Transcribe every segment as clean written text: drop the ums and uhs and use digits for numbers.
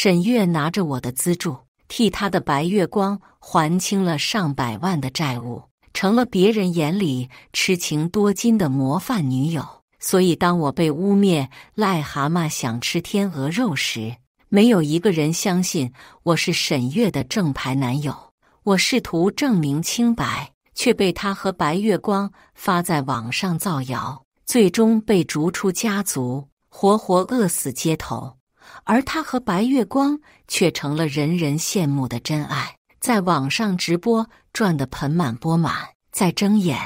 沈月拿着我的资助，替他的白月光还清了上百万的债务，成了别人眼里痴情多金的模范女友。所以当我被污蔑癞蛤蟆想吃天鹅肉时，没有一个人相信我是沈月的正牌男友。我试图证明清白，却被他和白月光发在网上造谣，最终被逐出家族，活活饿死街头。而他和白月光却成了人人羡慕的真爱，在网上直播赚得盆满钵满。在睁眼，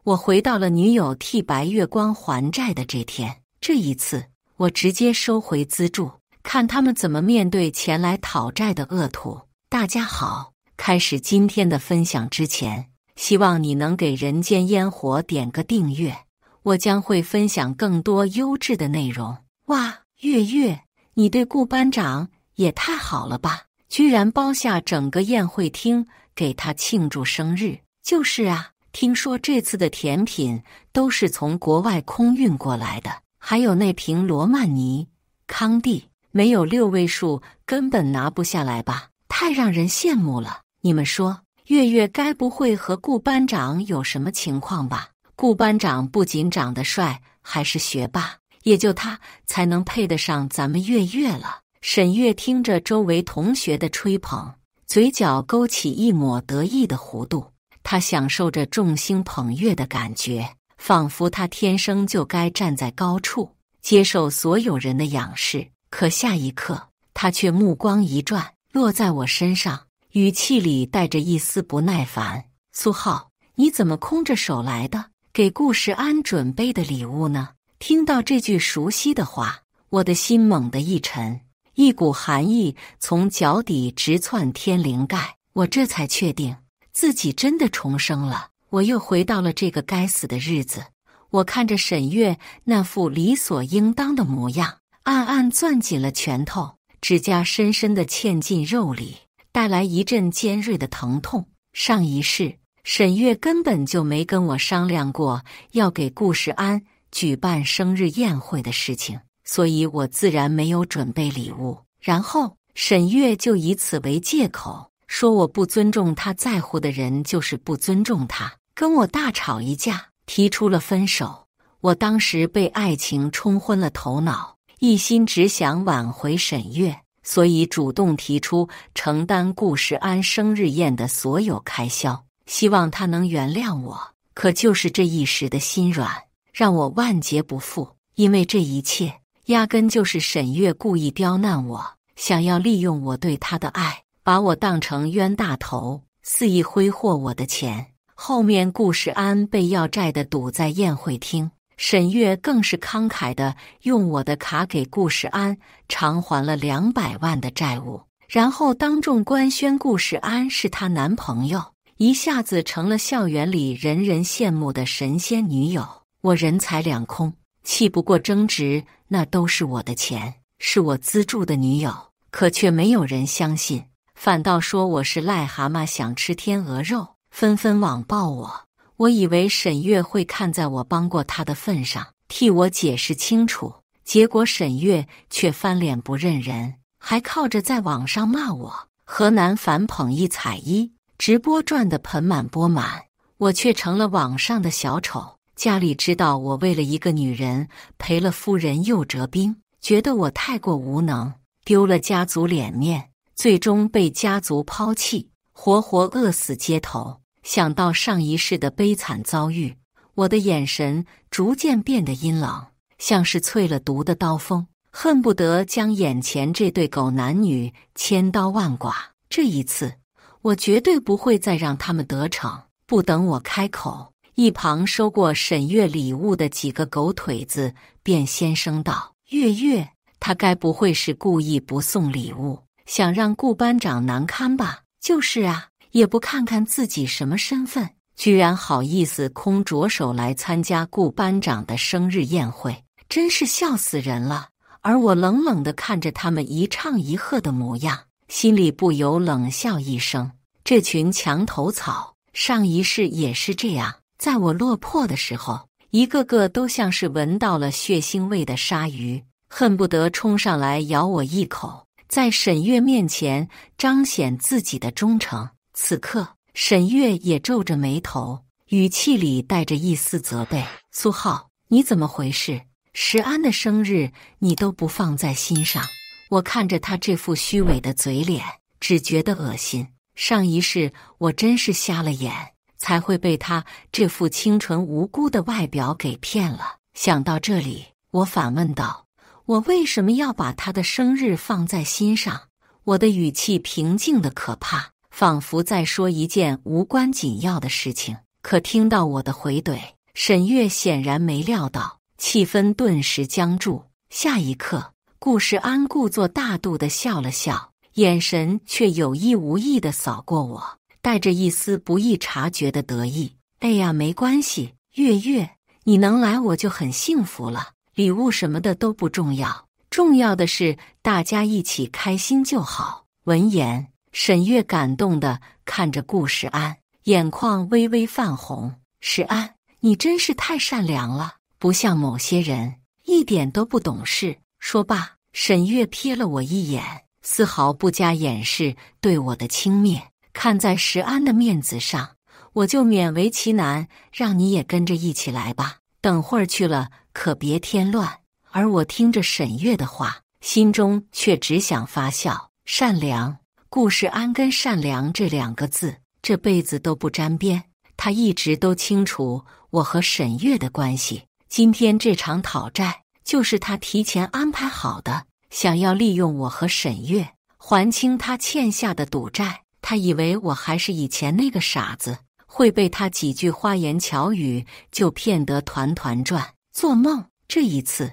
我回到了女友替白月光还债的这天。这一次，我直接收回资助，看他们怎么面对前来讨债的恶徒。大家好，开始今天的分享之前，希望你能给人间烟火点个订阅，我将会分享更多优质的内容。哇，月月，你对顾班长也太好了吧，居然包下整个宴会厅给他庆祝生日。就是啊，听说这次的甜品都是从国外空运过来的，还有那瓶罗曼尼康帝，没有6位数根本拿不下来吧，太让人羡慕了。你们说，月月该不会和顾班长有什么情况吧？顾班长不仅长得帅，还是学霸，也就他才能配得上咱们月月了。沈月听着周围同学的吹捧，嘴角勾起一抹得意的弧度。他享受着众星捧月的感觉，仿佛他天生就该站在高处，接受所有人的仰视。可下一刻，他却目光一转，落在我身上，语气里带着一丝不耐烦：“苏浩，你怎么空着手来的？给顾时安准备的礼物呢？”听到这句熟悉的话，我的心猛地一沉，一股寒意从脚底直窜天灵盖。我这才确定自己真的重生了，我又回到了这个该死的日子。我看着沈月那副理所应当的模样，暗暗攥紧了拳头，指甲深深地嵌进肉里，带来一阵尖锐的疼痛。上一世，沈月根本就没跟我商量过要给顾时安举办生日宴会的事情，所以我自然没有准备礼物。然后沈月就以此为借口，说我不尊重他在乎的人就是不尊重他，跟我大吵一架，提出了分手。我当时被爱情冲昏了头脑，一心只想挽回沈月，所以主动提出承担顾时安生日宴的所有开销，希望他能原谅我。可就是这一时的心软，让我万劫不复。因为这一切压根就是沈月故意刁难我，想要利用我对他的爱，把我当成冤大头，肆意挥霍我的钱。后面顾时安被要债的堵在宴会厅，沈月更是慷慨地用我的卡给顾时安偿还了200万的债务，然后当众官宣顾时安是她男朋友，一下子成了校园里人人羡慕的神仙女友。我人财两空，气不过争执，那都是我的钱，是我资助的女友，可却没有人相信，反倒说我是癞蛤蟆想吃天鹅肉，纷纷网暴我。我以为沈月会看在我帮过她的份上，替我解释清楚，结果沈月却翻脸不认人，还靠着在网上骂我河南反捧一踩一，直播赚得盆满钵满，我却成了网上的小丑。家里知道我为了一个女人赔了夫人又折兵，觉得我太过无能，丢了家族脸面，最终被家族抛弃，活活饿死街头。想到上一世的悲惨遭遇，我的眼神逐渐变得阴冷，像是淬了毒的刀锋，恨不得将眼前这对狗男女千刀万剐。这一次，我绝对不会再让他们得逞。不等我开口，一旁收过沈月礼物的几个狗腿子便先声道：“月月，他该不会是故意不送礼物，想让顾班长难堪吧？”“就是啊，也不看看自己什么身份，居然好意思空着手来参加顾班长的生日宴会，真是笑死人了。”而我冷冷地看着他们一唱一和的模样，心里不由冷笑一声。这群墙头草，上一世也是这样，在我落魄的时候，一个个都像是闻到了血腥味的鲨鱼，恨不得冲上来咬我一口。在沈月面前彰显自己的忠诚。此刻，沈月也皱着眉头，语气里带着一丝责备：“苏浩，你怎么回事？石安的生日你都不放在心上。”我看着他这副虚伪的嘴脸，只觉得恶心。上一世我真是瞎了眼，才会被他这副清纯无辜的外表给骗了。想到这里，我反问道：“我为什么要把他的生日放在心上？”我的语气平静得可怕，仿佛在说一件无关紧要的事情。可听到我的回怼，沈月显然没料到，气氛顿时僵住。下一刻，顾时安故作大度地笑了笑，眼神却有意无意地扫过我，带着一丝不易察觉的得意。哎呀，没关系，月月，你能来我就很幸福了，礼物什么的都不重要，重要的是大家一起开心就好。闻言，沈月感动地看着顾时安，眼眶微微泛红。时安，你真是太善良了，不像某些人，一点都不懂事。说罢，沈月瞥了我一眼，丝毫不加掩饰对我的轻蔑。看在石安的面子上，我就勉为其难，让你也跟着一起来吧。等会儿去了，可别添乱。而我听着沈月的话，心中却只想发笑。善良，顾时安跟善良这两个字，这辈子都不沾边。他一直都清楚我和沈月的关系，今天这场讨债就是他提前安排好的，想要利用我和沈月还清他欠下的赌债。他以为我还是以前那个傻子，会被他几句花言巧语就骗得团团转。做梦！这一次，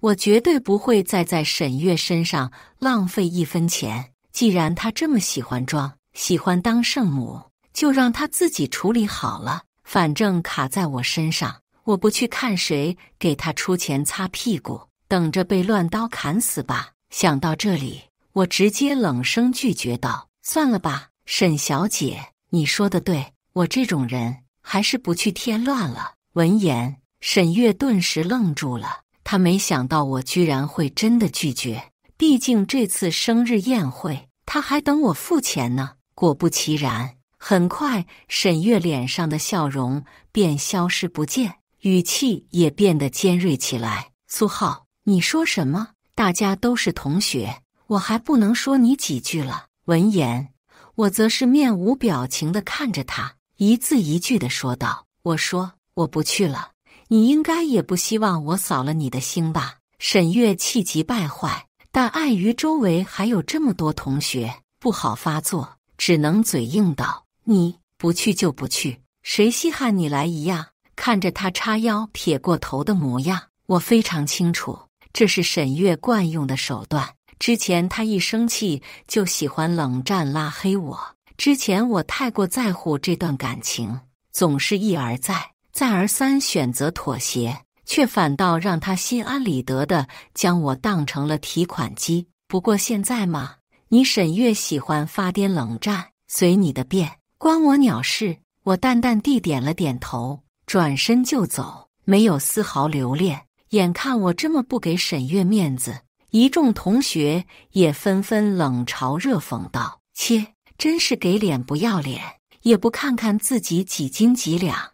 我绝对不会再在沈月身上浪费一分钱。既然他这么喜欢装，喜欢当圣母，就让他自己处理好了。反正卡在我身上，我不去看谁给他出钱擦屁股，等着被乱刀砍死吧。想到这里，我直接冷声拒绝道：“算了吧，沈小姐，你说的对，我这种人还是不去添乱了。”闻言，沈月顿时愣住了，她没想到我居然会真的拒绝。毕竟这次生日宴会，她还等我付钱呢。果不其然，很快沈月脸上的笑容便消失不见，语气也变得尖锐起来：“苏浩，你说什么？大家都是同学，我还不能说你几句了？”闻言，我则是面无表情地看着他，一字一句地说道：“我说我不去了，你应该也不希望我扫了你的兴吧？”沈月气急败坏，但碍于周围还有这么多同学，不好发作，只能嘴硬道：“你不去就不去，谁稀罕你来一样？”看着他叉腰撇过头的模样，我非常清楚，这是沈月惯用的手段。之前他一生气就喜欢冷战拉黑我，之前我太过在乎这段感情，总是一而再再而三选择妥协，却反倒让他心安理得地将我当成了提款机。不过现在嘛，你沈月喜欢发癫冷战，随你的便，关我鸟事。我淡淡地点了点头，转身就走，没有丝毫留恋。眼看我这么不给沈月面子，一众同学也纷纷冷嘲热讽道：“切，真是给脸不要脸，也不看看自己几斤几两。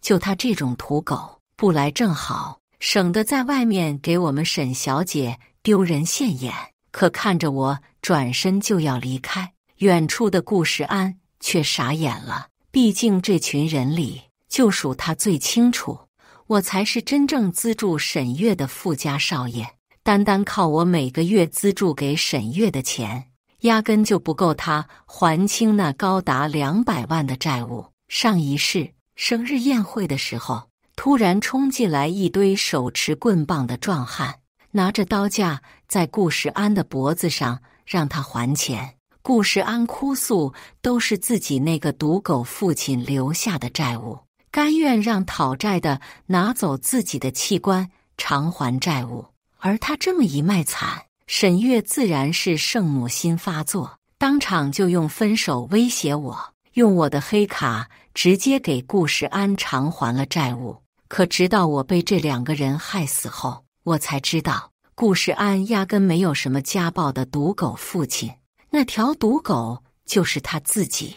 就他这种土狗，不来正好，省得在外面给我们沈小姐丢人现眼。”可看着我转身就要离开，远处的顾时安却傻眼了。毕竟这群人里，就属他最清楚，我才是真正资助沈月的富家少爷。单单靠我每个月资助给沈月的钱，压根就不够他还清那高达200万的债务。上一世生日宴会的时候，突然冲进来一堆手持棍棒的壮汉，拿着刀架在顾时安的脖子上让他还钱。顾时安哭诉都是自己那个赌狗父亲留下的债务，甘愿让讨债的拿走自己的器官偿还债务。而他这么一卖惨，沈月自然是圣母心发作，当场就用分手威胁我，用我的黑卡直接给顾时安偿还了债务。可直到我被这两个人害死后，我才知道顾世安压根没有什么家暴的赌狗父亲，那条赌狗就是他自己。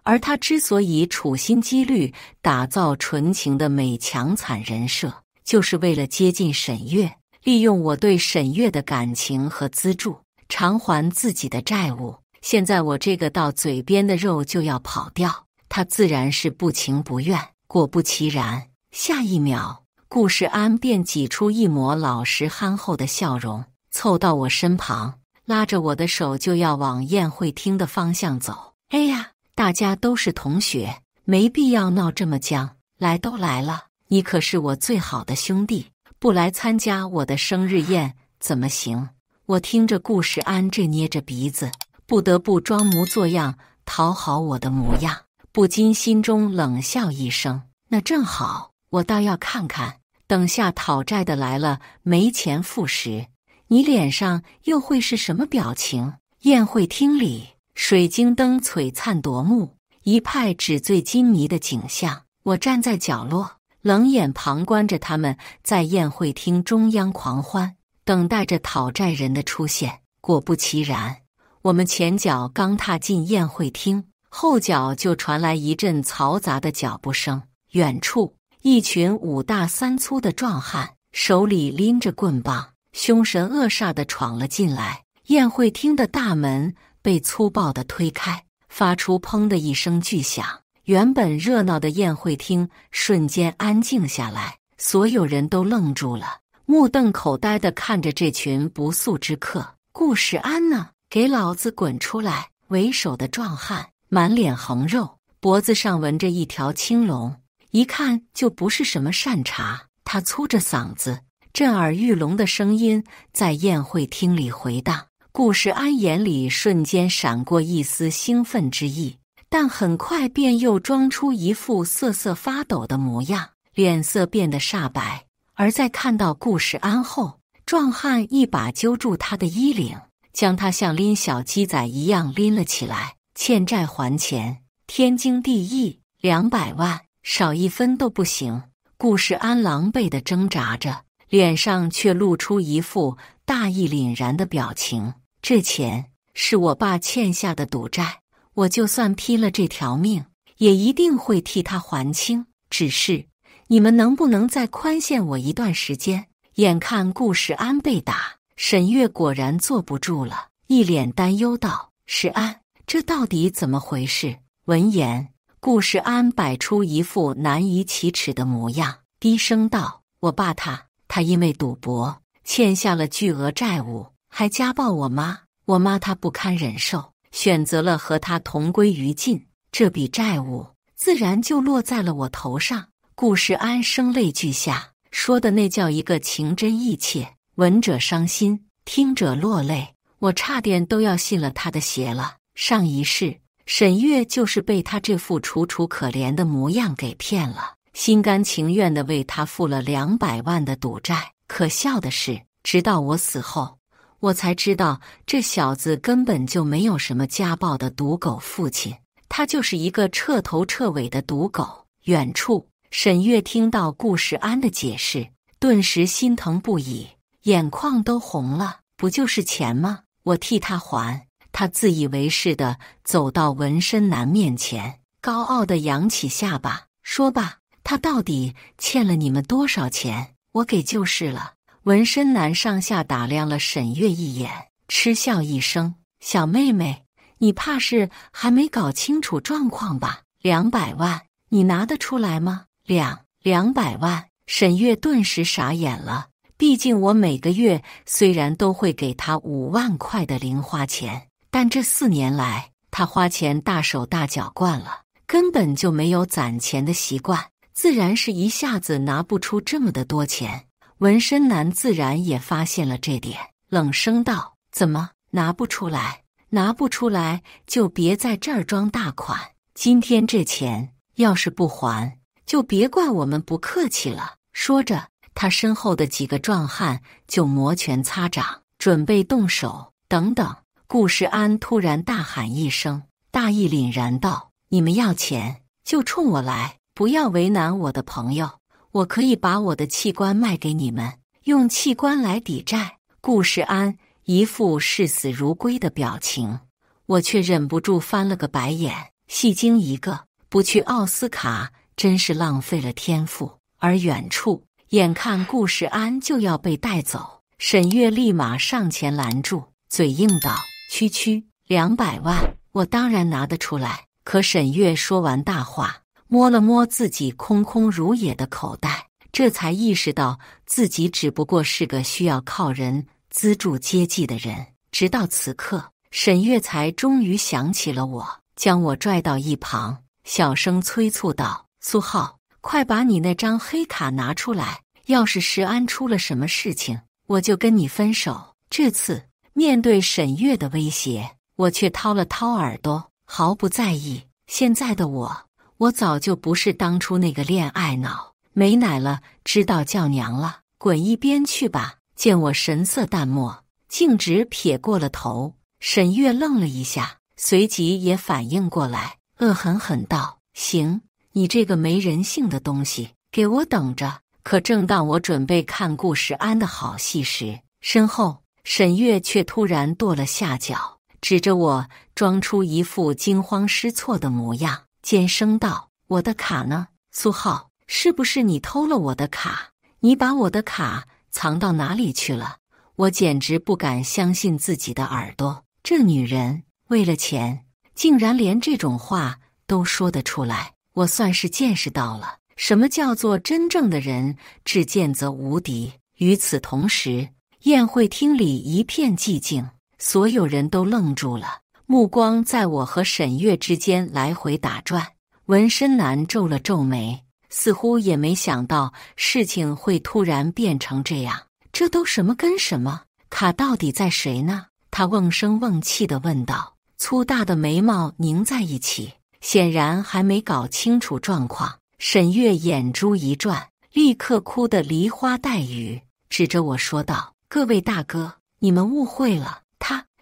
而他之所以处心积虑打造纯情的美强惨人设，就是为了接近沈月，利用我对沈月的感情和资助，偿还自己的债务。现在我这个到嘴边的肉就要跑掉，他自然是不情不愿。果不其然，下一秒，顾世安便挤出一抹老实憨厚的笑容，凑到我身旁，拉着我的手就要往宴会厅的方向走。哎呀，大家都是同学，没必要闹这么僵。来都来了，你可是我最好的兄弟，不来参加我的生日宴怎么行？我听着顾世安这捏着鼻子，不得不装模作样讨好我的模样，不禁心中冷笑一声。那正好，我倒要看看，等下讨债的来了，没钱付时，你脸上又会是什么表情？宴会厅里，水晶灯璀璨夺目，一派纸醉金迷的景象。我站在角落，冷眼旁观着他们在宴会厅中央狂欢，等待着讨债人的出现。果不其然，我们前脚刚踏进宴会厅，后脚就传来一阵嘈杂的脚步声。远处，一群5大3粗的壮汉，手里拎着棍棒，凶神恶煞地闯了进来。宴会厅的大门被粗暴地推开，发出砰的一声巨响。原本热闹的宴会厅瞬间安静下来，所有人都愣住了，目瞪口呆地看着这群不速之客。顾世安呢？给老子滚出来！为首的壮汉满脸横肉，脖子上纹着一条青龙，一看就不是什么善茬。他粗着嗓子，震耳欲聋的声音在宴会厅里回荡。顾世安眼里瞬间闪过一丝兴奋之意，但很快便又装出一副瑟瑟发抖的模样，脸色变得煞白。而在看到顾世安后，壮汉一把揪住他的衣领，将他像拎小鸡仔一样拎了起来。欠债还钱，天经地义，200万，少一分都不行。顾世安狼狈地挣扎着，脸上却露出一副大义凛然的表情。这钱是我爸欠下的赌债，我就算拼了这条命，也一定会替他还清。只是你们能不能再宽限我一段时间？眼看顾世安被打，沈月果然坐不住了，一脸担忧道：“世安，这到底怎么回事？”闻言，顾世安摆出一副难以启齿的模样，低声道：“我爸他因为赌博欠下了巨额债务，还家暴我妈。我妈她不堪忍受，选择了和他同归于尽。这笔债务自然就落在了我头上。”顾世安声泪俱下，说的那叫一个情真意切，闻者伤心，听者落泪。我差点都要信了他的邪了。上一世，沈月就是被他这副楚楚可怜的模样给骗了，心甘情愿地为他付了200万的赌债。可笑的是，直到我死后，我才知道这小子根本就没有什么家暴的赌狗父亲，他就是一个彻头彻尾的赌狗。远处，沈月听到顾世安的解释，顿时心疼不已，眼眶都红了。不就是钱吗？我替他还。他自以为是地走到纹身男面前，高傲地扬起下巴，说吧，他到底欠了你们多少钱？我给就是了。纹身男上下打量了沈月一眼，嗤笑一声：“小妹妹，你怕是还没搞清楚状况吧？200万，你拿得出来吗？200万！”沈月顿时傻眼了。毕竟我每个月虽然都会给他5万块的零花钱，但这4年来，他花钱大手大脚惯了，根本就没有攒钱的习惯，自然是一下子拿不出这么的多钱。纹身男自然也发现了这点，冷声道：“怎么拿不出来？拿不出来就别在这儿装大款。今天这钱要是不还，就别怪我们不客气了。”说着，他身后的几个壮汉就摩拳擦掌，准备动手。等等！顾世安突然大喊一声，大义凛然道：“你们要钱就冲我来，不要为难我的朋友。我可以把我的器官卖给你们，用器官来抵债。”顾世安一副视死如归的表情，我却忍不住翻了个白眼，戏精一个，不去奥斯卡真是浪费了天赋。而远处，眼看顾世安就要被带走，沈月立马上前拦住，嘴硬道：“区区200万，我当然拿得出来。”可沈月说完大话，摸了摸自己空空如也的口袋，这才意识到自己只不过是个需要靠人资助接济的人。直到此刻，沈月才终于想起了我，将我拽到一旁，小声催促道：“苏浩，快把你那张黑卡拿出来，要是石安出了什么事情，我就跟你分手。”这次面对沈月的威胁，我却掏了掏耳朵，毫不在意。现在的我早就不是当初那个恋爱脑没奶了，知道叫娘了，滚一边去吧！见我神色淡漠，径直撇过了头。沈月愣了一下，随即也反应过来，恶狠狠道：“行，你这个没人性的东西，给我等着！”可正当我准备看顾世安的好戏时，身后沈月却突然跺了下脚，指着我，装出一副惊慌失措的模样，尖声道：“我的卡呢？苏浩，是不是你偷了我的卡？你把我的卡藏到哪里去了？”我简直不敢相信自己的耳朵，这女人为了钱，竟然连这种话都说得出来。我算是见识到了什么叫做真正的人至贱则无敌。与此同时，宴会厅里一片寂静，所有人都愣住了，目光在我和沈月之间来回打转。纹身男皱了皱眉，似乎也没想到事情会突然变成这样。这都什么跟什么？卡到底在谁呢？他瓮声瓮气地问道，粗大的眉毛拧在一起，显然还没搞清楚状况。沈月眼珠一转，立刻哭得梨花带雨，指着我说道：“各位大哥，你们误会了，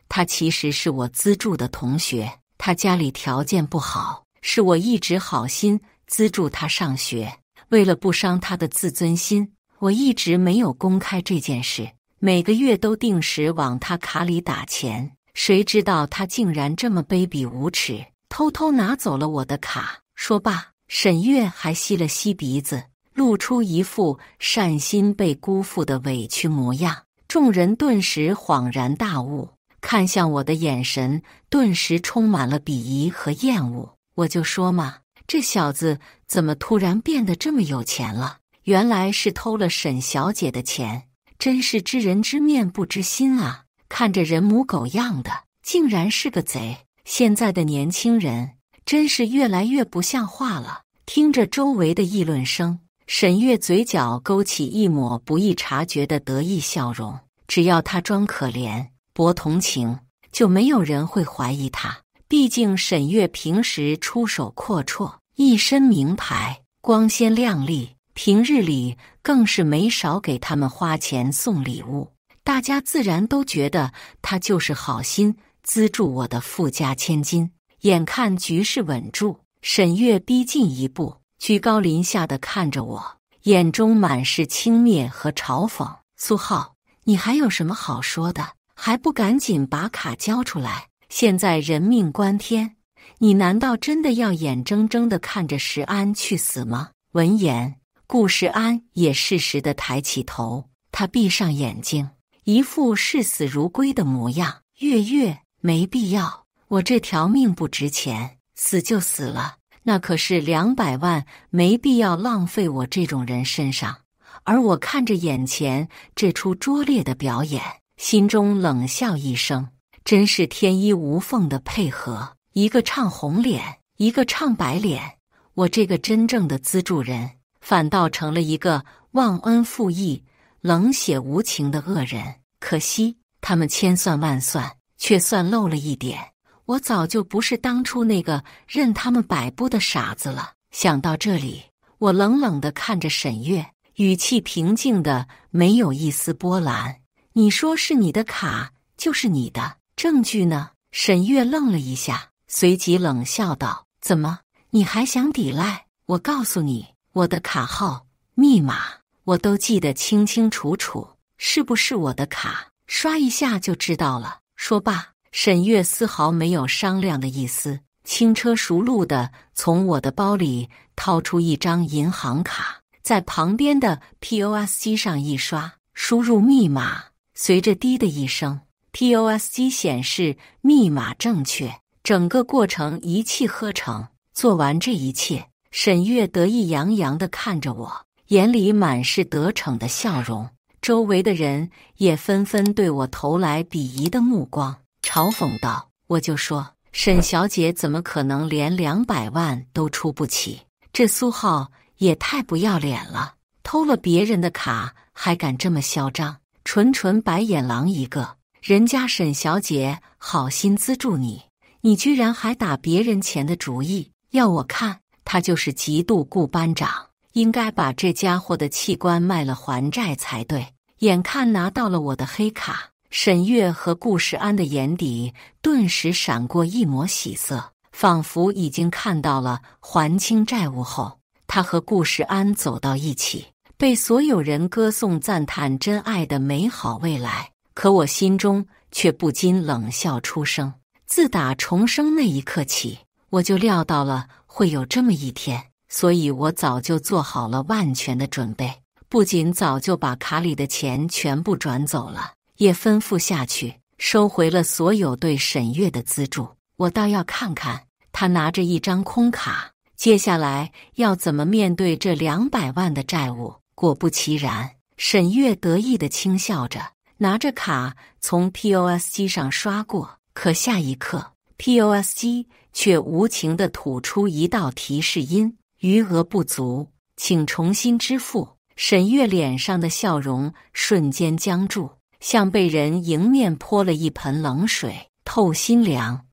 他其实是我资助的同学，他家里条件不好，是我一直好心资助他上学。为了不伤他的自尊心，我一直没有公开这件事，每个月都定时往他卡里打钱。谁知道他竟然这么卑鄙无耻，偷偷拿走了我的卡。”说罢，沈月还吸了吸鼻子，露出一副善心被辜负的委屈模样。众人顿时恍然大悟，看向我的眼神顿时充满了鄙夷和厌恶。我就说嘛，这小子怎么突然变得这么有钱了？原来是偷了沈小姐的钱，真是知人知面不知心啊！看着人模狗样的，竟然是个贼。现在的年轻人真是越来越不像话了。听着周围的议论声，沈月嘴角勾起一抹不易察觉的得意笑容。只要他装可怜、博同情，就没有人会怀疑他。毕竟沈月平时出手阔绰，一身名牌，光鲜亮丽，平日里更是没少给他们花钱送礼物。大家自然都觉得他就是好心资助我的富家千金。眼看局势稳住，沈月逼近一步，居高临下地看着我，眼中满是轻蔑和嘲讽：“苏浩，你还有什么好说的？还不赶紧把卡交出来！现在人命关天，你难道真的要眼睁睁地看着石安去死吗？”闻言，顾石安也适时地抬起头，他闭上眼睛，一副视死如归的模样。月，没必要，我这条命不值钱，死就死了，那可是200万，没必要浪费我这种人身上。而我看着眼前这出拙劣的表演，心中冷笑一声，真是天衣无缝的配合，一个唱红脸，一个唱白脸。我这个真正的资助人，反倒成了一个忘恩负义、冷血无情的恶人。可惜他们千算万算，却算漏了一点，我早就不是当初那个任他们摆布的傻子了。想到这里，我冷冷地看着沈月，语气平静的没有一丝波澜：“你说是你的卡，就是你的，证据呢？”沈月愣了一下，随即冷笑道：“怎么，你还想抵赖？我告诉你，我的卡号、密码我都记得清清楚楚，是不是我的卡，刷一下就知道了。说罢，沈月丝毫没有商量的意思，轻车熟路地从我的包里掏出一张银行卡，在旁边的 POS 机上一刷，输入密码，随着滴的一声， POS 机显示密码正确，整个过程一气呵成。做完这一切，沈月得意洋洋地看着我，眼里满是得逞的笑容。周围的人也纷纷对我投来鄙夷的目光，嘲讽道：“我就说，沈小姐怎么可能连200万都出不起？这苏浩也太不要脸了，偷了别人的卡还敢这么嚣张，纯白眼狼一个！人家沈小姐好心资助你，你居然还打别人钱的主意！要我看，他就是嫉妒顾班长，应该把这家伙的器官卖了还债才对。”眼看拿到了我的黑卡，沈月和顾世安的眼底顿时闪过一抹喜色，仿佛已经看到了还清债务后，他和顾世安走到一起，被所有人歌颂赞叹真爱的美好未来。可我心中却不禁冷笑出声。自打重生那一刻起，我就料到了会有这么一天，所以我早就做好了万全的准备。不仅早就把卡里的钱全部转走了，也吩咐下去收回了所有对沈月的资助。我倒要看看他拿着一张空卡，接下来要怎么面对这200万的债务。果不其然，沈月得意地轻笑着，拿着卡从 POS 机上刷过，可下一刻 POS 机却无情地吐出一道提示音：余额不足，请重新支付。沈月脸上的笑容瞬间僵住，像被人迎面泼了一盆冷水，透心凉。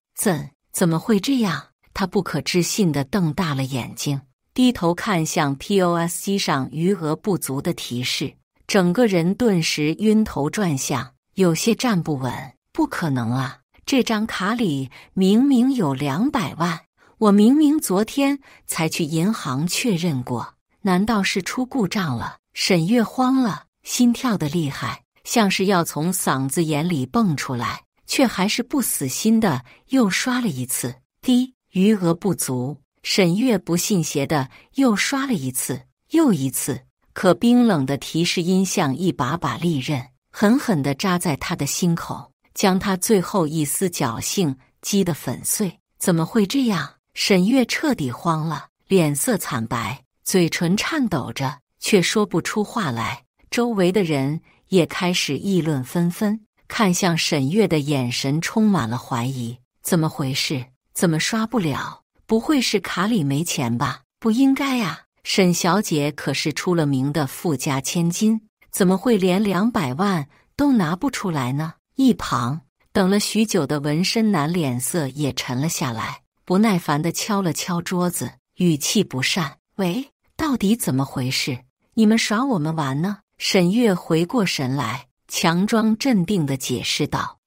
怎么会这样？他不可置信地瞪大了眼睛，低头看向 POS 机上余额不足的提示，整个人顿时晕头转向，有些站不稳。不可能啊，这张卡里明明有200万，我明明昨天才去银行确认过，难道是出故障了？沈月慌了，心跳得厉害，像是要从嗓子眼里蹦出来，却还是不死心的又刷了一次。滴，余额不足。沈月不信邪的又刷了一次又一次，可冰冷的提示音像一把把利刃，狠狠地扎在他的心口，将他最后一丝侥幸击得粉碎。怎么会这样？沈月彻底慌了，脸色惨白，嘴唇颤抖着，却说不出话来。周围的人也开始议论纷纷，看向沈月的眼神充满了怀疑。怎么回事？怎么刷不了？不会是卡里没钱吧？不应该啊，沈小姐可是出了名的富家千金，怎么会连200万都拿不出来呢？一旁等了许久的纹身男脸色也沉了下来，不耐烦地敲了敲桌子，语气不善：“喂，到底怎么回事？你们耍我们玩呢？”沈月回过神来，强装镇定地解释道：“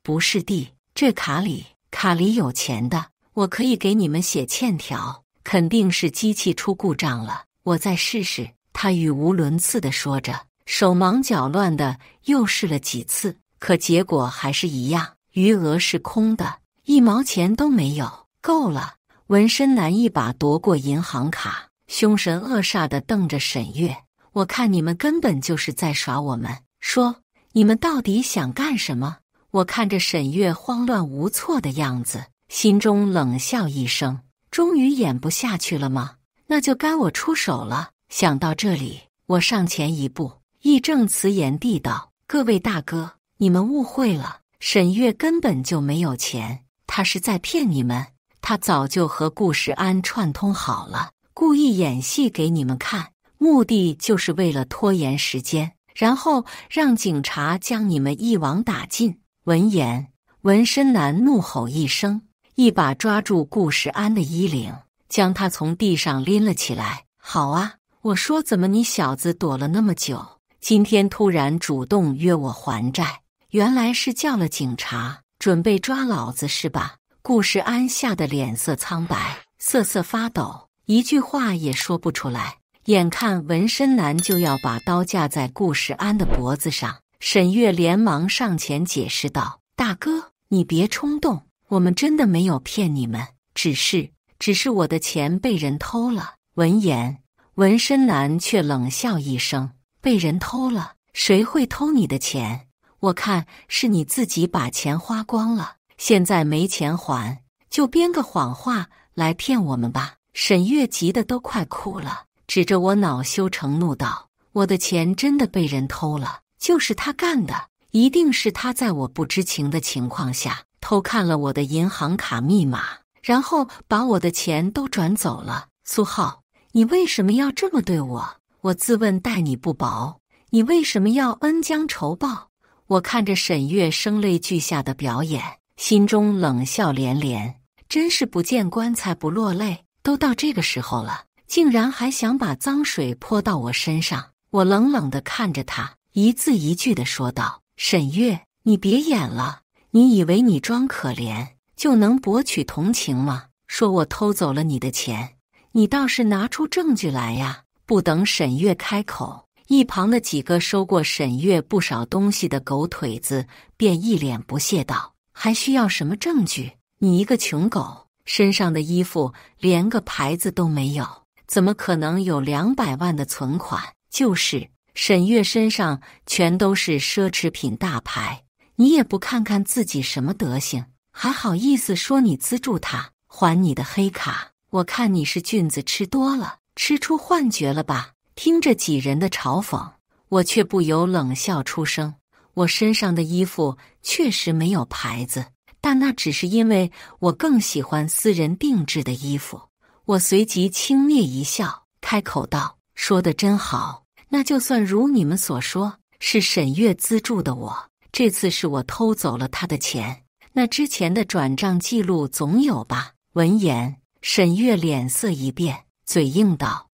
不是的，这卡里有钱的，我可以给你们写欠条，肯定是机器出故障了，我再试试。”他语无伦次地说着，手忙脚乱地又试了几次，可结果还是一样，余额是空的，1毛钱都没有。够了！纹身男一把夺过银行卡，凶神恶煞地瞪着沈月：“我看你们根本就是在耍我们，说你们到底想干什么？”我看着沈月慌乱无措的样子，心中冷笑一声，终于演不下去了吗？那就该我出手了。想到这里，我上前一步，义正辞严地道：“各位大哥，你们误会了，沈月根本就没有钱，他是在骗你们。他早就和顾世安串通好了，故意演戏给你们看，目的就是为了拖延时间，然后让警察将你们一网打尽。”闻言，纹身男怒吼一声，一把抓住顾世安的衣领，将他从地上拎了起来。“好啊，我说怎么你小子躲了那么久，今天突然主动约我还债，原来是叫了警察，准备抓老子是吧？”顾世安吓得脸色苍白，瑟瑟发抖，一句话也说不出来。眼看纹身男就要把刀架在顾世安的脖子上，沈月连忙上前解释道：“大哥，你别冲动，我们真的没有骗你们，只是我的钱被人偷了。”闻言，纹身男却冷笑一声：“被人偷了？谁会偷你的钱？我看是你自己把钱花光了，现在没钱还，就编个谎话来骗我们吧。”沈月急得都快哭了，指着我恼羞成怒道：“我的钱真的被人偷了，就是他干的，一定是他在我不知情的情况下偷看了我的银行卡密码，然后把我的钱都转走了。苏浩，你为什么要这么对我？我自问待你不薄，你为什么要恩将仇报？”我看着沈月声泪俱下的表演，心中冷笑连连，真是不见棺材不落泪，都到这个时候了，竟然还想把脏水泼到我身上。我冷冷地看着他，一字一句地说道：“沈月，你别演了，你以为你装可怜就能博取同情吗？说我偷走了你的钱，你倒是拿出证据来呀！”不等沈月开口，一旁的几个收过沈月不少东西的狗腿子便一脸不屑道：“还需要什么证据？你一个穷狗，身上的衣服连个牌子都没有，怎么可能有200万的存款？就是沈月身上全都是奢侈品大牌，你也不看看自己什么德行，还好意思说你资助他还你的黑卡？我看你是菌子吃多了，吃出幻觉了吧？”听着几人的嘲讽，我却不由冷笑出声。我身上的衣服确实没有牌子，但那只是因为我更喜欢私人定制的衣服。我随即轻蔑一笑，开口道：“说得真好，那就算如你们所说，是沈月资助的我，这次是我偷走了他的钱，那之前的转账记录总有吧？”闻言，沈月脸色一变，嘴硬道：“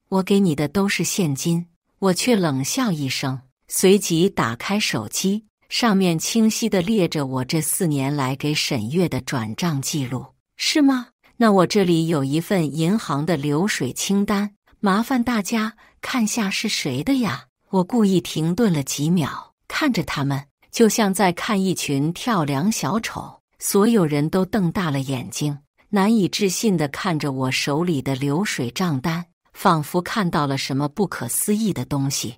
我给你的都是现金。”我却冷笑一声，随即打开手机，上面清晰地列着我这4年来给沈月的转账记录。“是吗？那我这里有一份银行的流水清单，麻烦大家看下是谁的呀？”我故意停顿了几秒，看着他们，就像在看一群跳梁小丑。所有人都瞪大了眼睛，难以置信地看着我手里的流水账单，仿佛看到了什么不可思议的东西。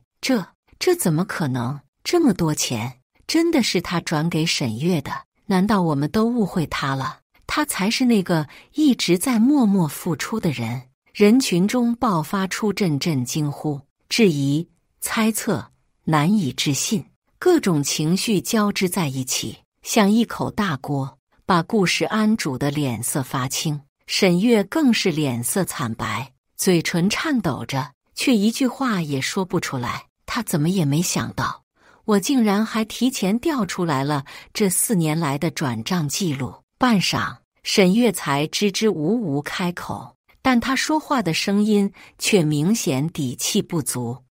这怎么可能？这么多钱，真的是他转给沈月的？难道我们都误会他了？他才是那个一直在默默付出的人。人群中爆发出阵阵惊呼、质疑、猜测、难以置信，各种情绪交织在一起，像一口大锅，把顾世安煮得脸色发青。沈月更是脸色惨白，嘴唇颤抖着，却一句话也说不出来。他怎么也没想到，我竟然还提前调出来了这4年来的转账记录。半晌，沈月才支支吾吾开口，但他说话的声音却明显底气不足。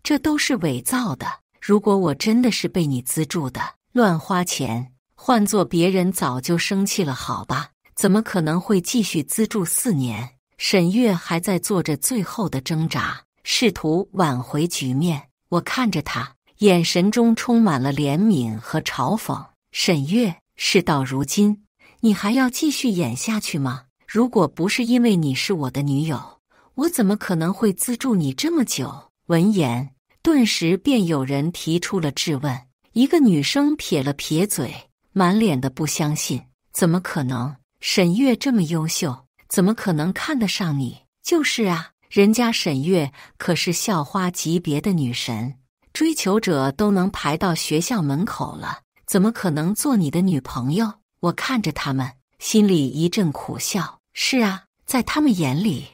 这都是伪造的。如果我真的是被你资助的，乱花钱，换做别人早就生气了，好吧？怎么可能会继续资助4年？沈月还在做着最后的挣扎，试图挽回局面。我看着他，眼神中充满了怜悯和嘲讽。沈月，事到如今，你还要继续演下去吗？如果不是因为你是我的女友，我怎么可能会资助你这么久？闻言，顿时便有人提出了质问。一个女生撇了撇嘴，满脸的不相信。怎么可能？沈月这么优秀，怎么可能看得上你？就是啊，人家沈月可是校花级别的女神，追求者都能排到学校门口了，怎么可能做你的女朋友？我看着他们，心里一阵苦笑。是啊，在他们眼里，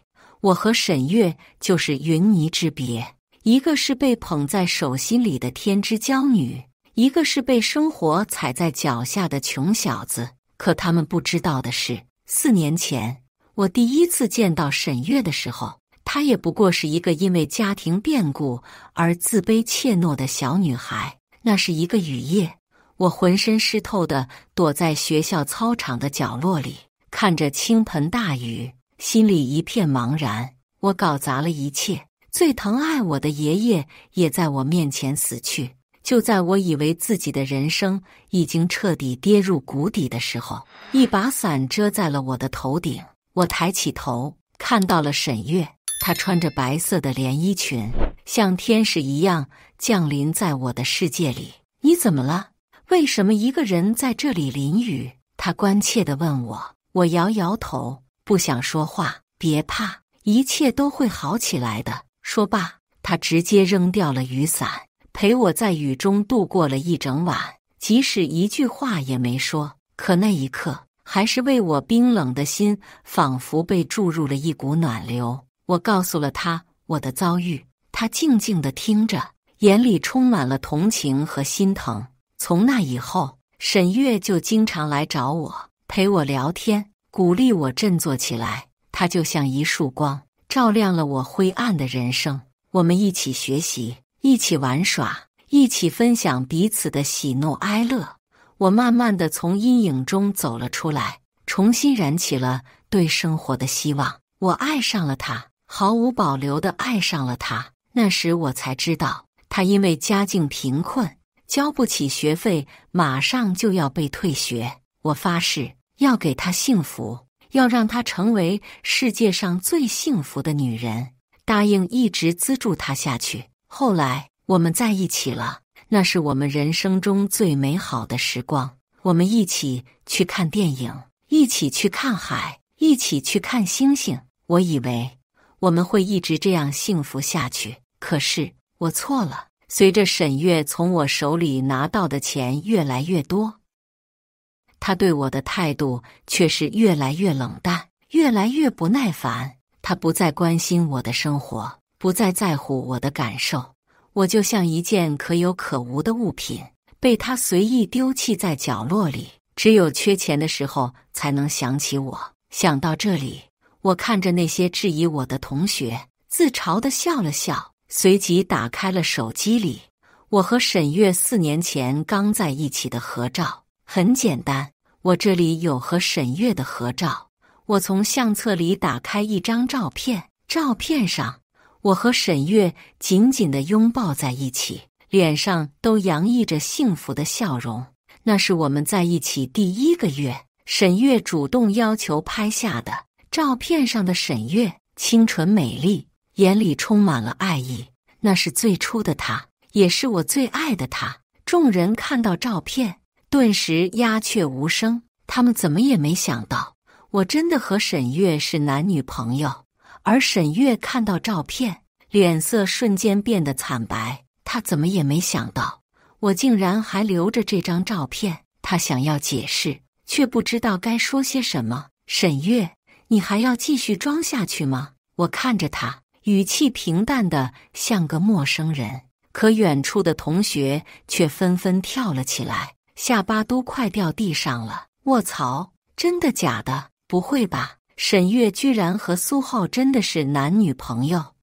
我和沈月就是云泥之别，一个是被捧在手心里的天之娇女，一个是被生活踩在脚下的穷小子。可他们不知道的是，4年前我第一次见到沈月的时候，她也不过是一个因为家庭变故而自卑怯懦的小女孩。那是一个雨夜，我浑身湿透的躲在学校操场的角落里，看着倾盆大雨，心里一片茫然。我搞砸了一切，最疼爱我的爷爷也在我面前死去，就在我以为自己的人生已经彻底跌入谷底的时候，一把伞遮在了我的头顶。我抬起头，看到了沈月，她穿着白色的连衣裙，像天使一样降临在我的世界里。你怎么了？为什么一个人在这里淋雨？她关切地问我。我摇摇头，不想说话。别怕，一切都会好起来的。说罢，她直接扔掉了雨伞，陪我在雨中度过了一整晚，即使一句话也没说。可那一刻，还是为我冰冷的心仿佛被注入了一股暖流。我告诉了他我的遭遇，他静静地听着，眼里充满了同情和心疼。从那以后，沈月就经常来找我，陪我聊天，鼓励我振作起来。她就像一束光，照亮了我灰暗的人生。我们一起学习，一起玩耍，一起分享彼此的喜怒哀乐。我慢慢地从阴影中走了出来，重新燃起了对生活的希望。我爱上了他，毫无保留地爱上了他。那时我才知道，他因为家境贫困，交不起学费，马上就要被退学。我发誓要给他幸福，要让她成为世界上最幸福的女人，答应一直资助她下去。后来我们在一起了，那是我们人生中最美好的时光。我们一起去看电影，一起去看海，一起去看星星。我以为我们会一直这样幸福下去，可是我错了。随着沈月从我手里拿到的钱越来越多，他对我的态度却是越来越冷淡，越来越不耐烦。他不再关心我的生活，不再在乎我的感受。我就像一件可有可无的物品，被他随意丢弃在角落里。只有缺钱的时候才能想起我。想到这里，我看着那些质疑我的同学，自嘲地笑了笑，随即打开了手机里我和沈月4年前刚在一起的合照。很简单，我这里有和沈月的合照。我从相册里打开一张照片，照片上我和沈月紧紧地拥抱在一起，脸上都洋溢着幸福的笑容。那是我们在一起第1个月，沈月主动要求拍下的。照片上的沈月清纯美丽，眼里充满了爱意。那是最初的她，也是我最爱的她。众人看到照片，顿时鸦雀无声。他们怎么也没想到，我真的和沈月是男女朋友。而沈月看到照片，脸色瞬间变得惨白。她怎么也没想到，我竟然还留着这张照片。她想要解释，却不知道该说些什么。沈月，你还要继续装下去吗？我看着她，语气平淡的像个陌生人。可远处的同学却纷纷跳了起来，下巴都快掉地上了。卧槽，真的假的？不会吧，沈月居然和苏浩真的是男女朋友？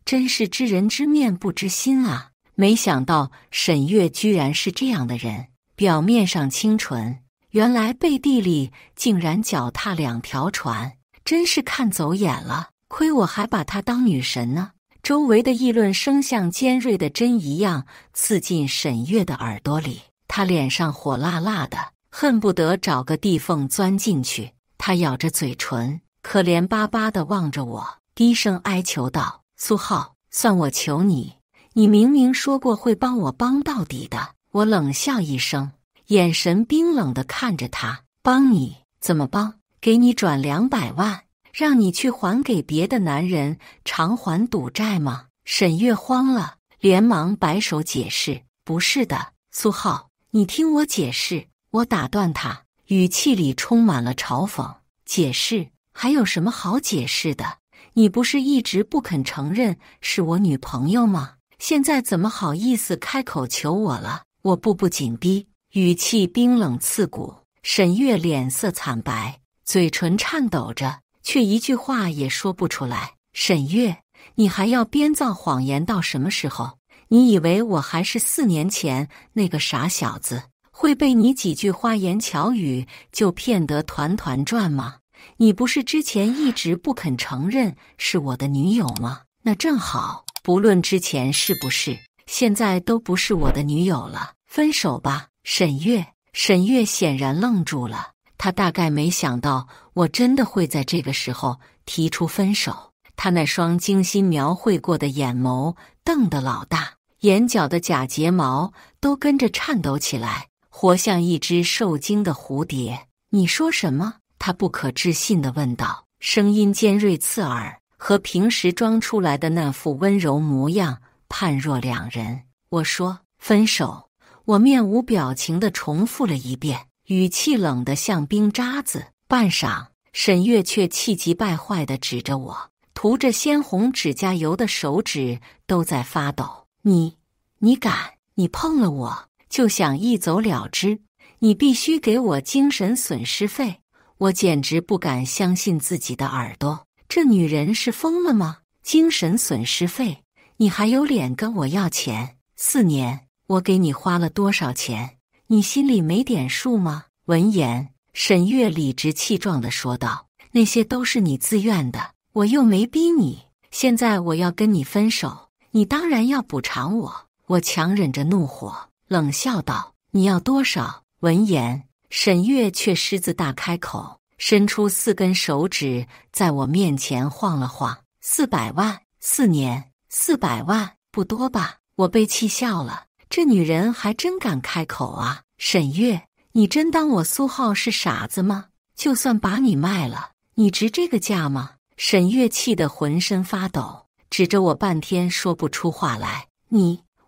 真是知人知面不知心啊。没想到沈月居然是这样的人，表面上清纯，原来背地里竟然脚踏2条船，真是看走眼了。亏我还把她当女神呢。周围的议论声像尖锐的针一样刺进沈月的耳朵里，她脸上火辣辣的，恨不得找个地缝钻进去。她咬着嘴唇，可怜巴巴地望着我，低声哀求道：苏浩，算我求你，你明明说过会帮我帮到底的。我冷笑一声，眼神冰冷地看着他。帮你？怎么帮？给你转200万，让你去还给别的男人偿还赌债吗？沈月慌了，连忙摆手解释：不是的，苏浩，你听我解释。我打断他，语气里充满了嘲讽：解释？还有什么好解释的？你不是一直不肯承认是我女朋友吗？现在怎么好意思开口求我了？我步步紧逼，语气冰冷刺骨。沈月脸色惨白，嘴唇颤抖着，却一句话也说不出来。沈月，你还要编造谎言到什么时候？你以为我还是4年前那个傻小子，会被你几句花言巧语就骗得团团转吗？你不是之前一直不肯承认是我的女友吗？那正好，不论之前是不是，现在都不是我的女友了，分手吧。沈月。沈月显然愣住了，他大概没想到我真的会在这个时候提出分手。他那双精心描绘过的眼眸瞪得老大，眼角的假睫毛都跟着颤抖起来，活像一只受惊的蝴蝶。你说什么？他不可置信地问道，声音尖锐刺耳，和平时装出来的那副温柔模样判若两人。我说分手。我面无表情地重复了一遍，语气冷得像冰渣子。半晌，沈月却气急败坏地指着我，涂着鲜红指甲油的手指都在发抖。你敢？你碰了我就想一走了之？你必须给我精神损失费！我简直不敢相信自己的耳朵，这女人是疯了吗？精神损失费？你还有脸跟我要钱？4年。我给你花了多少钱？你心里没点数吗？闻言，沈月理直气壮地说道：“那些都是你自愿的，我又没逼你。现在我要跟你分手，你当然要补偿我。”我强忍着怒火，冷笑道：“你要多少？”闻言，沈月却狮子大开口，伸出4根手指在我面前晃了晃。400万，4年，400万，不多吧？我被气笑了。这女人还真敢开口啊！沈月，你真当我苏浩是傻子吗？就算把你卖了，你值这个价吗？沈月气得浑身发抖，指着我半天说不出话来。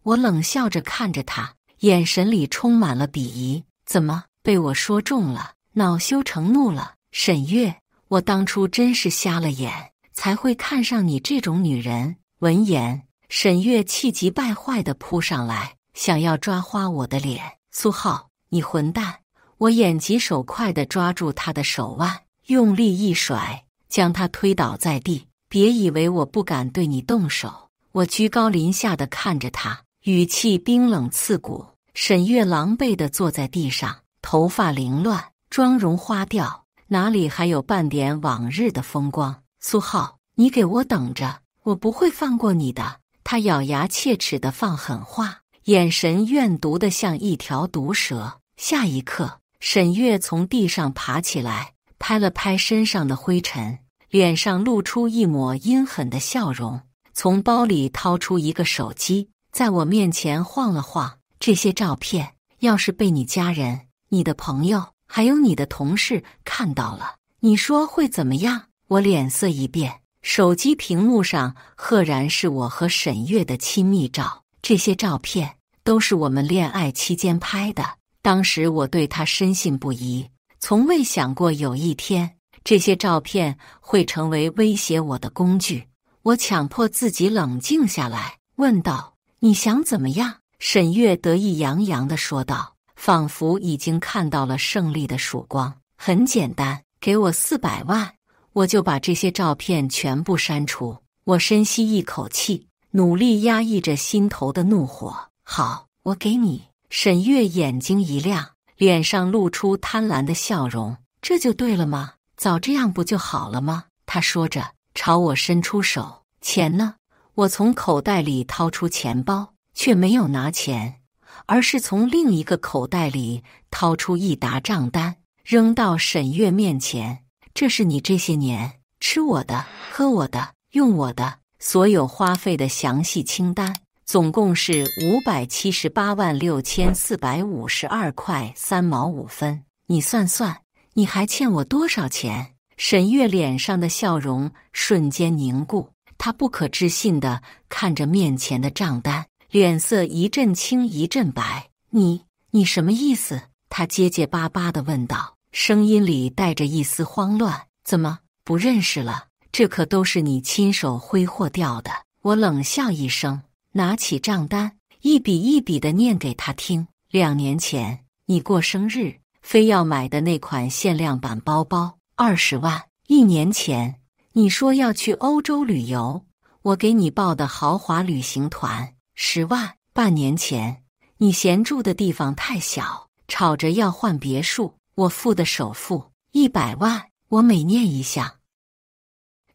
我冷笑着看着他，眼神里充满了鄙夷。怎么被我说中了？恼羞成怒了？沈月，我当初真是瞎了眼，才会看上你这种女人。闻言，沈月气急败坏地扑上来，想要抓花我的脸。苏浩，你混蛋！我眼疾手快地抓住他的手腕，用力一甩，将他推倒在地。别以为我不敢对你动手！我居高临下地看着他，语气冰冷刺骨。沈月狼狈地坐在地上，头发凌乱，妆容花掉，哪里还有半点往日的风光？苏浩，你给我等着，我不会放过你的！他咬牙切齿地放狠话，眼神怨毒得像一条毒蛇。下一刻，沈月从地上爬起来，拍了拍身上的灰尘，脸上露出一抹阴狠的笑容，从包里掏出一个手机，在我面前晃了晃。这些照片要是被你家人、你的朋友还有你的同事看到了，你说会怎么样？我脸色一变，手机屏幕上赫然是我和沈月的亲密照。这些照片都是我们恋爱期间拍的，当时我对他深信不疑，从未想过有一天这些照片会成为威胁我的工具。我强迫自己冷静下来，问道：“你想怎么样？”沈月得意洋洋地说道，仿佛已经看到了胜利的曙光。很简单，给我400万，我就把这些照片全部删除。我深吸一口气，努力压抑着心头的怒火。好，我给你。沈月眼睛一亮，脸上露出贪婪的笑容。这就对了吗？早这样不就好了吗？他说着，朝我伸出手。钱呢？我从口袋里掏出钱包，却没有拿钱，而是从另一个口袋里掏出一沓账单，扔到沈月面前。这是你这些年吃我的、喝我的、用我的所有花费的详细清单，总共是5786452块3毛5分。你算算，你还欠我多少钱？沈月脸上的笑容瞬间凝固，她不可置信地看着面前的账单，脸色一阵青一阵白。你什么意思？他结结巴巴地问道，声音里带着一丝慌乱。怎么不认识了？这可都是你亲手挥霍掉的。我冷笑一声，拿起账单，一笔一笔地念给他听。2年前你过生日，非要买的那款限量版包包，20万。1年前你说要去欧洲旅游，我给你报的豪华旅行团10万。半年前你嫌住的地方太小，吵着要换别墅，我付的首付100万。我每念一项，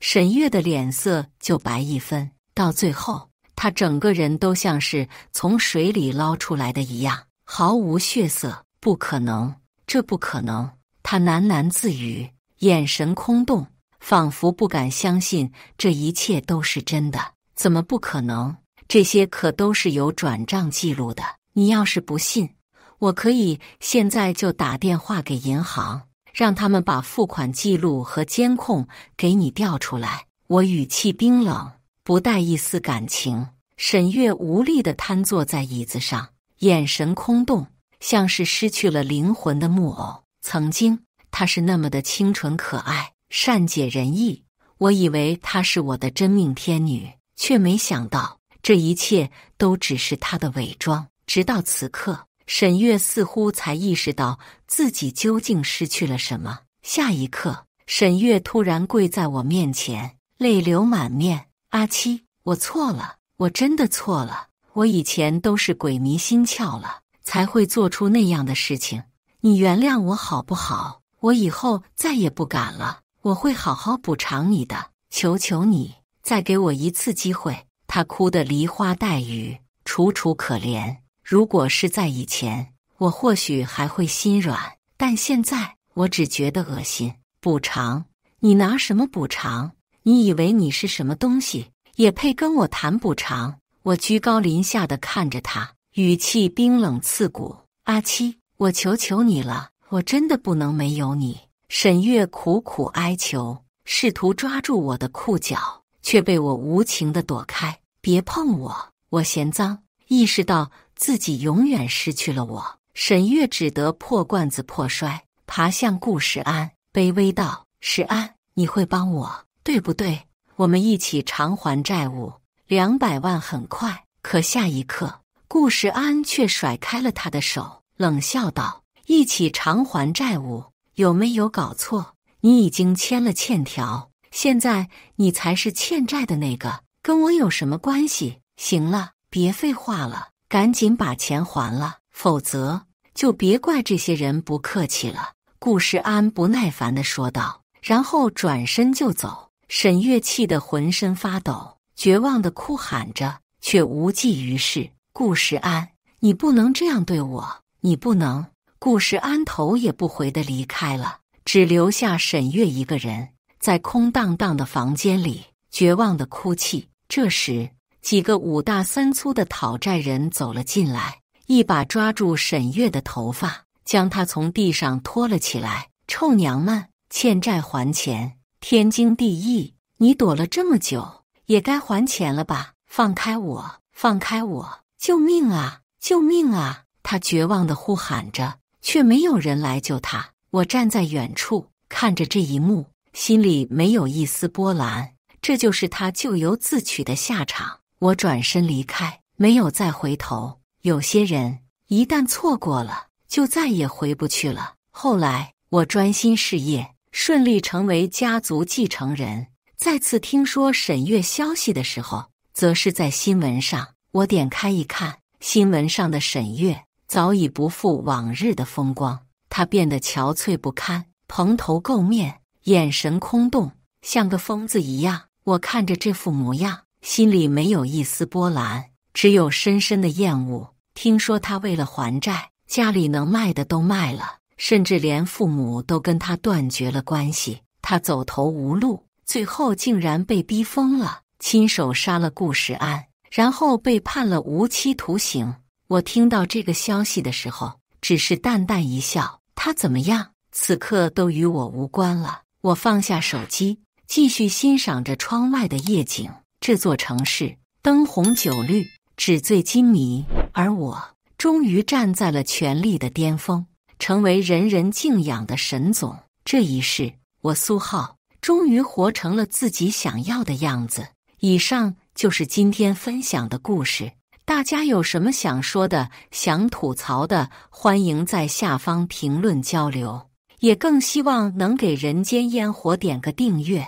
沈月的脸色就白一分，到最后他整个人都像是从水里捞出来的一样，毫无血色。不可能，这不可能！他喃喃自语，眼神空洞，仿佛不敢相信这一切都是真的。怎么不可能？这些可都是有转账记录的。你要是不信，我可以现在就打电话给银行，让他们把付款记录和监控给你调出来。我语气冰冷，不带一丝感情。沈月无力地瘫坐在椅子上，眼神空洞，像是失去了灵魂的木偶。曾经，她是那么的清纯可爱，善解人意。我以为她是我的真命天女，却没想到这一切都只是她的伪装。直到此刻，沈月似乎才意识到自己究竟失去了什么。下一刻，沈月突然跪在我面前，泪流满面。阿七，我错了，我真的错了。我以前都是鬼迷心窍了，才会做出那样的事情。你原谅我好不好？我以后再也不敢了，我会好好补偿你的。求求你，再给我一次机会。她哭得梨花带雨，楚楚可怜。如果是在以前，我或许还会心软，但现在我只觉得恶心。补偿？你拿什么补偿？你以为你是什么东西，也配跟我谈补偿？我居高临下地看着他，语气冰冷刺骨。阿七，我求求你了，我真的不能没有你。沈月苦苦哀求，试图抓住我的裤脚，却被我无情地躲开。别碰我，我嫌脏。意识到自己永远失去了我，沈月只得破罐子破摔，爬向顾世安，卑微道：世安，你会帮我，对不对？我们一起偿还债务，200万很快。可下一刻，顾世安却甩开了他的手，冷笑道：一起偿还债务？有没有搞错？你已经签了欠条，现在你才是欠债的那个，跟我有什么关系？行了，别废话了，赶紧把钱还了，否则就别怪这些人不客气了。顾世安不耐烦地说道，然后转身就走。沈月气得浑身发抖，绝望地哭喊着，却无济于事。顾世安，你不能这样对我，你不能！顾世安头也不回地离开了，只留下沈月一个人在空荡荡的房间里绝望地哭泣。这时，几个5大3粗的讨债人走了进来，一把抓住沈月的头发，将她从地上拖了起来。臭娘们，欠债还钱，天经地义，你躲了这么久，也该还钱了吧？放开我，放开我！救命啊，救命啊！她绝望地呼喊着，却没有人来救她。我站在远处，看着这一幕，心里没有一丝波澜。这就是她咎由自取的下场。我转身离开，没有再回头。有些人一旦错过了，就再也回不去了。后来，我专心事业，顺利成为家族继承人。再次听说沈月消息的时候，则是在新闻上。我点开一看，新闻上的沈月早已不复往日的风光，她变得憔悴不堪，蓬头垢面，眼神空洞，像个疯子一样。我看着这副模样，心里没有一丝波澜，只有深深的厌恶。听说他为了还债，家里能卖的都卖了，甚至连父母都跟他断绝了关系。他走投无路，最后竟然被逼疯了，亲手杀了顾世安，然后被判了无期徒刑。我听到这个消息的时候，只是淡淡一笑。他怎么样，此刻都与我无关了。我放下手机，继续欣赏着窗外的夜景。这座城市灯红酒绿，纸醉金迷，而我终于站在了权力的巅峰，成为人人敬仰的沈总。这一世，我苏浩终于活成了自己想要的样子。以上就是今天分享的故事，大家有什么想说的、想吐槽的，欢迎在下方评论交流。也更希望能给人间烟火点个订阅，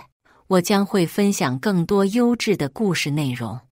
我将会分享更多优质的故事内容。